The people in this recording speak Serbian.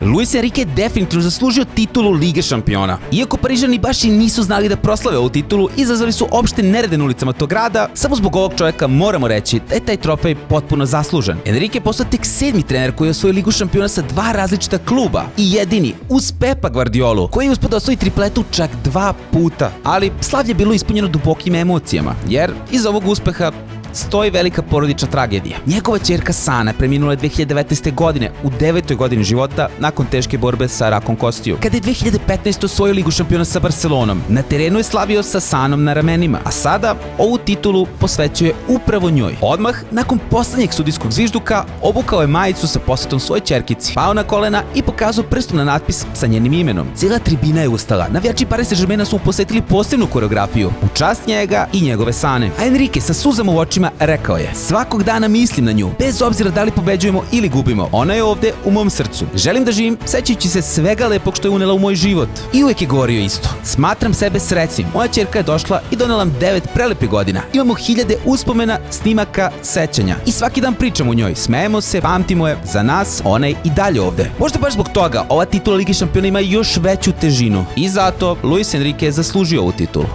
Luis Enrique je definitivno zaslužio titulu Lige šampiona. Iako Parižani baš i nisu znali da proslave ovu titulu, izazvali su opšte nerede na ulicama tog grada, samo zbog ovog čovjeka moramo reći da je taj trofej potpuno zaslužen. Enrique je postao tek 7. trener koji je osvojio Ligu šampiona sa 2 različita kluba i jedini uz Pepa Guardiolu, koji je uspio da osvoji tripletu čak 2 puta. Ali slavlje je bilo ispunjeno dubokim emocijama, jer iz ovog uspeha stoji velika porodična tragedija. Njegova ćerka Sana preminula je 2019. godine u 9. godini života nakon teške borbe sa rakom kostiju. Kada je 2015. osvojio Ligu šampiona sa Barcelonom, na terenu je slavio sa Sanom na ramenima, a sada ovu titulu posvećuje upravo njoj. Odmah, nakon poslednjeg sudijskog zvižduka, obukao je majicu sa posvetom svoje ćerkici, pao na kolena i pokazao prstom na natpis sa njenim imenom. Cijela tribina je ustala. Navijači Paris Saint-Germaina su mu posvetili posebnu koreografiju u čast njega i njegove Sane. A Enrique sa suzama u očima rekao je: svakog dana mislim na nju, bez obzira da li pobeđujemo ili gubimo. Ona je ovde u mom srcu. Želim da živim sećajući se svega lepog što je unela u moj život. I uvijek je govorio isto: smatram sebe srećnim. Moja ćerka je došla i donela nam 9 prelepih godina. Imamo hiljade uspomena, snimaka, sećanja. I svaki dan pričamo o njoj. Smejemo se, pamtimo je. Za nas, ona je i dalje ovde. Možda baš zbog toga ova titula Lige šampiona ima još veću težinu. I zato Luis Enrique je zaslužio ovu titulu.